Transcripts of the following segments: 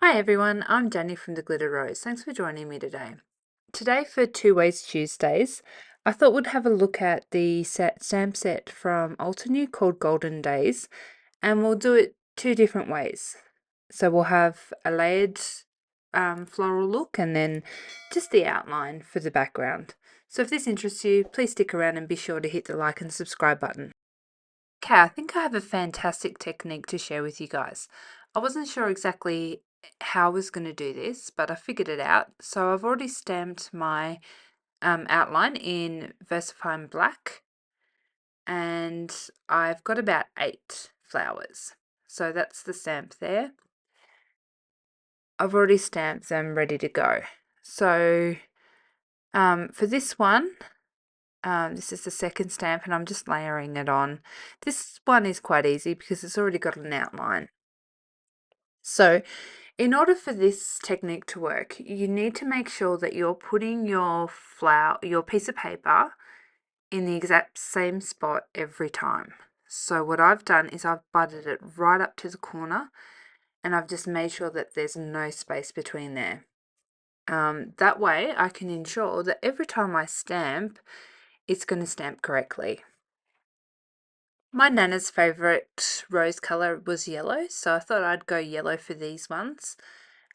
Hi everyone, I'm Danny from The Glitter Rose. Thanks for joining me today. Today for Two Ways Tuesdays, I thought we'd have a look at the stamp set from Altenew called Golden Days, and we'll do it two different ways. So we'll have a layered floral look and then just the outline for the background. So if this interests you, please stick around and be sure to hit the like and subscribe button. Okay, I think I have a fantastic technique to share with you guys. I wasn't sure exactly how I was going to do this, but I figured it out. So I've already stamped my outline in Versafine Black, and I've got about 8 flowers. So that's the stamp there. I've already stamped them ready to go. So for this one, this is the second stamp and I'm just layering it on. This one is quite easy because it's already got an outline. So in order for this technique to work, you need to make sure that you're putting your piece of paper in the exact same spot every time. So what I've done is I've butted it right up to the corner and I've just made sure that there's no space between there. That way I can ensure that every time I stamp, it's going to stamp correctly. My Nana's favourite rose colour was yellow, so I thought I'd go yellow for these ones.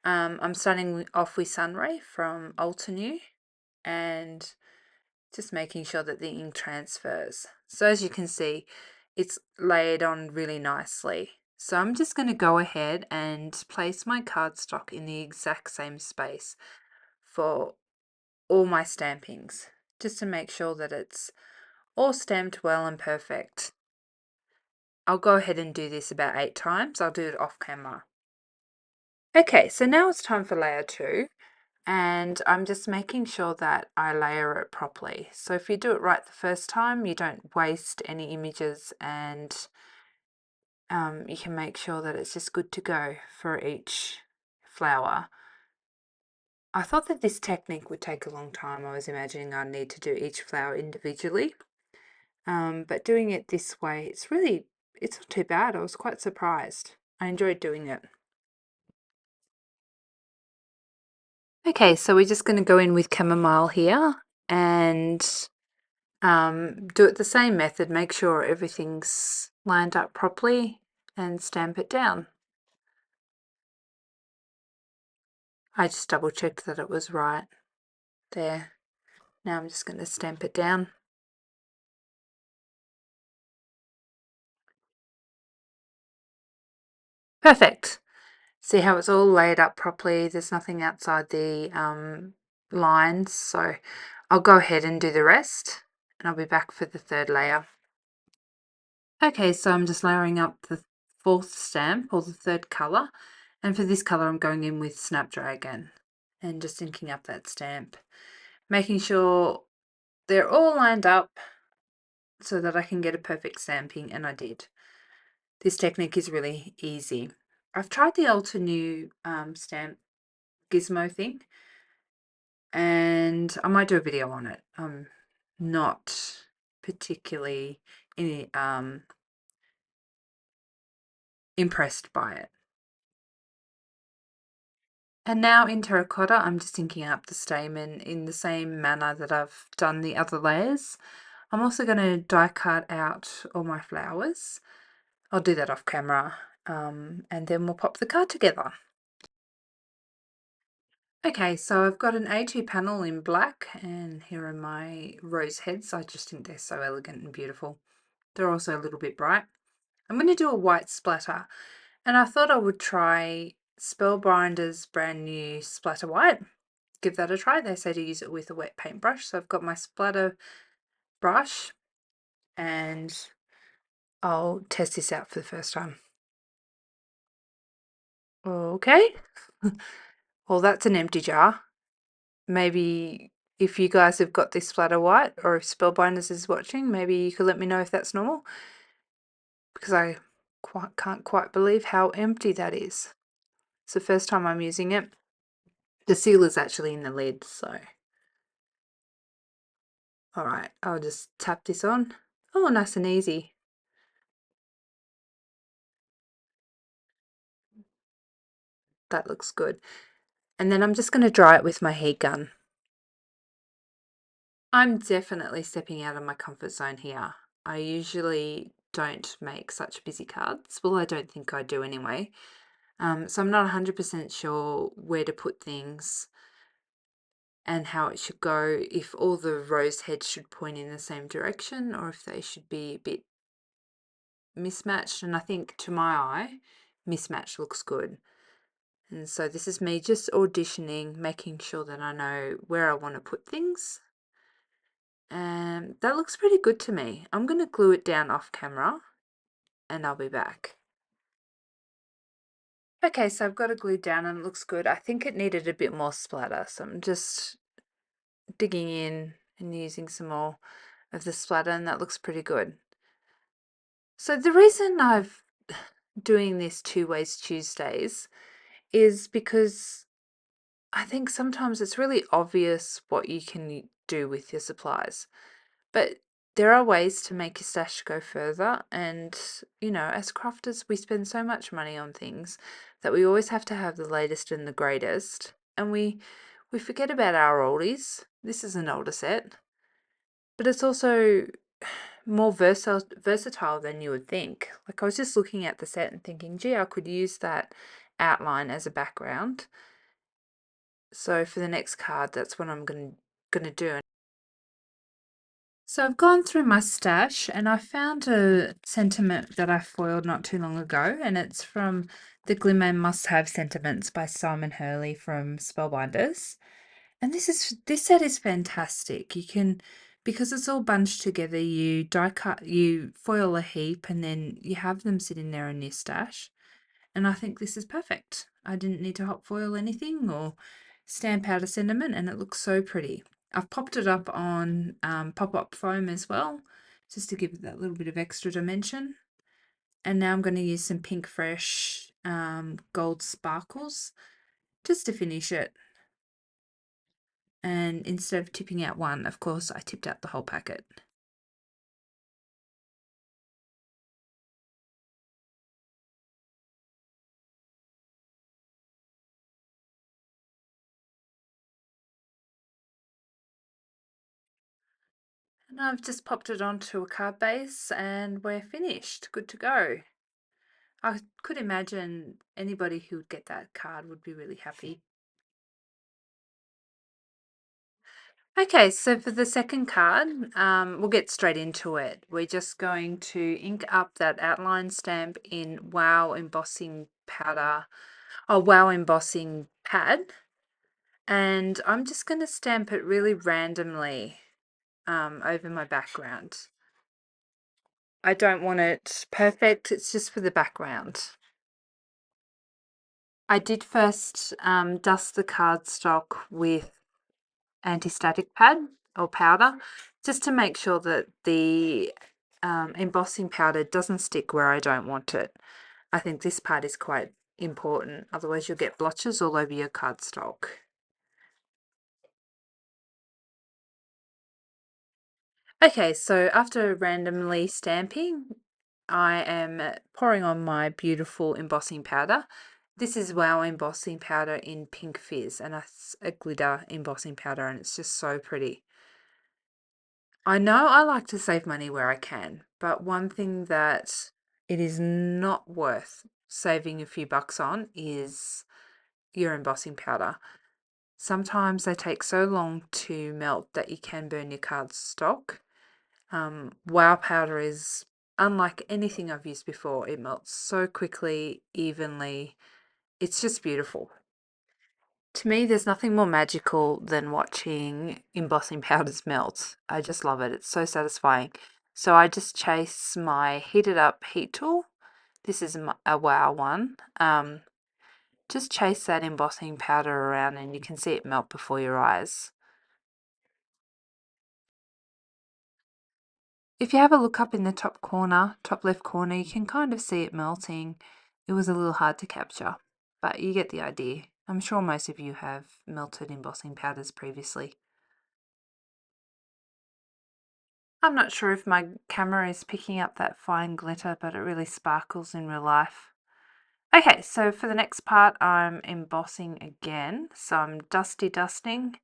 I'm starting off with Sunray from Altenew and just making sure that the ink transfers. So as you can see, it's layered on really nicely. So I'm just going to go ahead and place my cardstock in the exact same space for all my stampings, just to make sure that it's all stamped well and perfect. I'll go ahead and do this about 8 times. I'll do it off camera. Okay, so now it's time for layer 2. And I'm just making sure that I layer it properly. So if you do it right the first time, you don't waste any images, and you can make sure that it's just good to go for each flower. I thought that this technique would take a long time. I was imagining I'd need to do each flower individually. But doing it this way, it's not too bad. I was quite surprised. I enjoyed doing it. Okay, so we're just going to go in with chamomile here and do it the same method. Make sure everything's lined up properly and stamp it down. I just double checked that it was right there. Now I'm just going to stamp it down. Perfect. See how it's all laid up properly? There's nothing outside the lines, so I'll go ahead and do the rest and I'll be back for the third layer. Okay, so I'm just layering up the 4th stamp, or the 3rd colour, and for this colour I'm going in with Snapdragon and just inking up that stamp, making sure they're all lined up so that I can get a perfect stamping, and I did. This technique is really easy. I've tried the Altenew stamp gizmo thing, and I might do a video on it. I'm not particularly impressed by it. And now in terracotta, I'm just inking up the stamen in the same manner that I've done the other layers. I'm also going to die cut out all my flowers. I'll do that off camera, and then we'll pop the card together. Okay, so I've got an A2 panel in black, and here are my rose heads. I just think they're so elegant and beautiful. They're also a little bit bright. I'm going to do a white splatter, and I thought I would try Spellbinders brand new Splatter White. Give that a try. They say to use it with a wet paintbrush. So I've got my splatter brush and I'll test this out for the first time. Okay. Well, that's an empty jar. Maybe if you guys have got this splatter white, or if Spellbinders is watching, maybe you could let me know if that's normal, because I can't quite believe how empty that is. It's the first time I'm using it. The seal is actually in the lid, so. Alright, I'll just tap this on. Oh, nice and easy. That looks good. And then I'm just going to dry it with my heat gun. I'm definitely stepping out of my comfort zone here. I usually don't make such busy cards. Well, I don't think I do anyway. So I'm not 100% sure where to put things and how it should go, if all the rose heads should point in the same direction or if they should be a bit mismatched. And I think to my eye, mismatched looks good. And so this is me just auditioning, making sure that I know where I want to put things. And that looks pretty good to me. I'm going to glue it down off camera and I'll be back. Okay, so I've got it glued down and it looks good. I think it needed a bit more splatter, so I'm just digging in and using some more of the splatter, and that looks pretty good. So the reason I've doing this 2 Ways Tuesdays is because I think sometimes it's really obvious what you can do with your supplies, but there are ways to make your stash go further. And as crafters, we spend so much money on things that we always have to have the latest and the greatest, and we forget about our oldies. This is an older set, but it's also more versatile than you would think. Like, I was just looking at the set and thinking, gee, I could use that outline as a background. So for the next card, that's what I'm gonna do. So I've gone through my stash and I found a sentiment that I foiled not too long ago, and it's from the Glimmer Must Have Sentiments by Simon Hurley from Spellbinders. And this set is fantastic. You can, because it's all bunched together, you die cut, you foil a heap, and then you have them sitting there in your stash. And I think this is perfect. I didn't need to hot foil anything or stamp out a sentiment, and it looks so pretty. I've popped it up on pop-up foam as well, just to give it that little bit of extra dimension. And now I'm going to use some Pink Fresh gold sparkles just to finish it. And instead of tipping out one, of course, I tipped out the whole packet. And I've just popped it onto a card base and we're finished. Good to go. I could imagine anybody who would get that card would be really happy. Okay, so for the second card, we'll get straight into it. We're just going to ink up that outline stamp in Wow Embossing Powder, Wow Embossing Pad. And I'm just going to stamp it really randomly over my background. I don't want it perfect, it's just for the background. I did first dust the cardstock with anti-static pad or powder, just to make sure that the embossing powder doesn't stick where I don't want it. I think this part is quite important, otherwise you'll get blotches all over your cardstock. Okay, so after randomly stamping, I am pouring on my beautiful embossing powder. This is Wow Embossing Powder in Pink Fizz, and it's a glitter embossing powder, and it's just so pretty. I know I like to save money where I can, but one thing that it is not worth saving a few bucks on is your embossing powder. Sometimes they take so long to melt that you can burn your cardstock. Wow powder is unlike anything I've used before. It melts so quickly, evenly. It's just beautiful. To me, there's nothing more magical than watching embossing powders melt. I just love it. It's so satisfying. So I just chase my heated up heat tool. This is a Wow one. Just chase that embossing powder around and you can see it melt before your eyes. If you have a look up in the top corner, top left corner, you can kind of see it melting. It was a little hard to capture, but you get the idea. I'm sure most of you have melted embossing powders previously. I'm not sure if my camera is picking up that fine glitter, but it really sparkles in real life. Okay, so for the next part, I'm embossing again. So I'm dusting,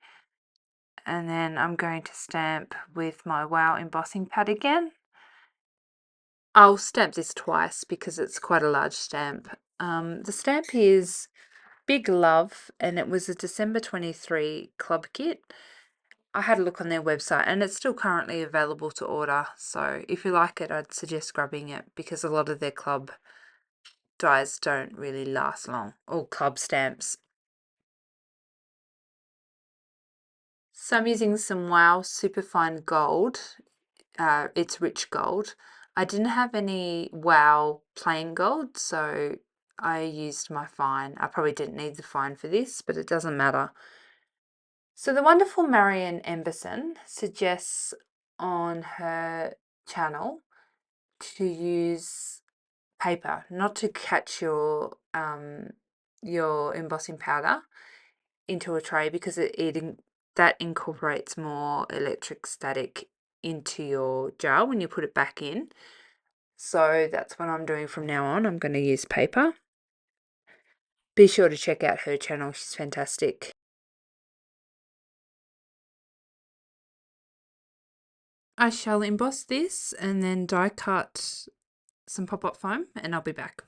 and then I'm going to stamp with my Wow embossing pad again. I'll stamp this twice because it's quite a large stamp. The stamp is Big Love, and it was a December 23 club kit. I had a look on their website and it's still currently available to order. So if you like it, I'd suggest grabbing it because a lot of their club dies don't really last long, or club stamps. So I'm using some Wow Superfine Gold. It's rich gold. I didn't have any Wow plain gold, so I used my fine. I probably didn't need the fine for this, but it doesn't matter. So the wonderful Marion Emberson suggests on her channel to use paper, not to catch your embossing powder into a tray because that incorporates more electric static into your jar when you put it back in. So that's what I'm doing from now on. I'm going to use paper. Be sure to check out her channel. She's fantastic. I shall emboss this and then die cut some pop-up foam, and I'll be back.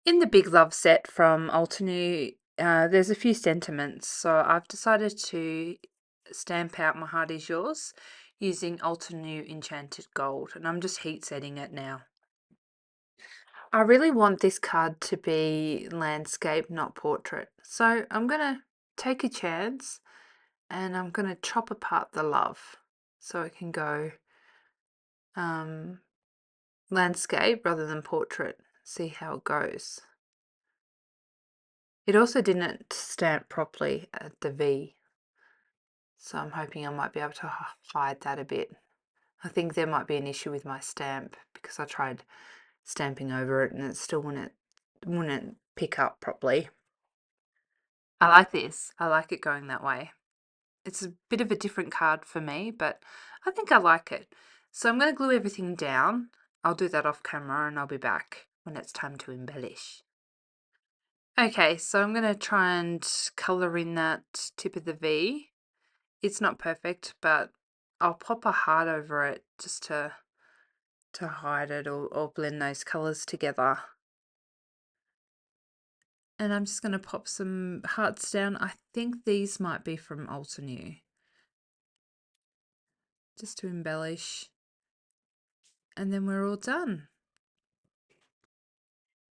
In the Big Love set from Altenew, there's a few sentiments, so I've decided to stamp out My Heart Is Yours using Altenew Enchanted Gold, and I'm just heat setting it now. I really want this card to be landscape, not portrait, so I'm going to take a chance and I'm going to chop apart the love so it can go landscape rather than portrait. See how it goes. It also didn't stamp properly at the V, so I'm hoping I might be able to hide that a bit. I think there might be an issue with my stamp because I tried stamping over it and it still wouldn't pick up properly. I like this. I like it going that way. It's a bit of a different card for me, but I think I like it. So I'm going to glue everything down. I'll do that off camera and I'll be back when it's time to embellish. Okay, so I'm going to try and colour in that tip of the V. It's not perfect, but I'll pop a heart over it just to hide it or blend those colours together. And I'm just going to pop some hearts down. I think these might be from Altenew, just to embellish. And then we're all done.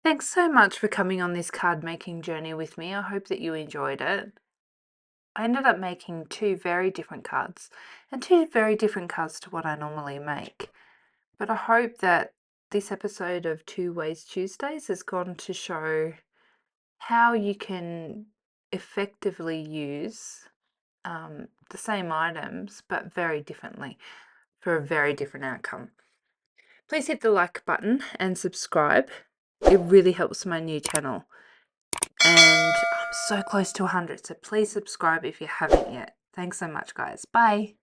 Thanks so much for coming on this card making journey with me. I hope that you enjoyed it. I ended up making 2 very different cards, and 2 very different cards to what I normally make. But I hope that this episode of Two Ways Tuesdays has gone to show how you can effectively use the same items but very differently for a very different outcome. Please hit the like button and subscribe. It really helps my new channel. And I'm so close to 100, so please subscribe if you haven't yet. Thanks so much, guys. Bye.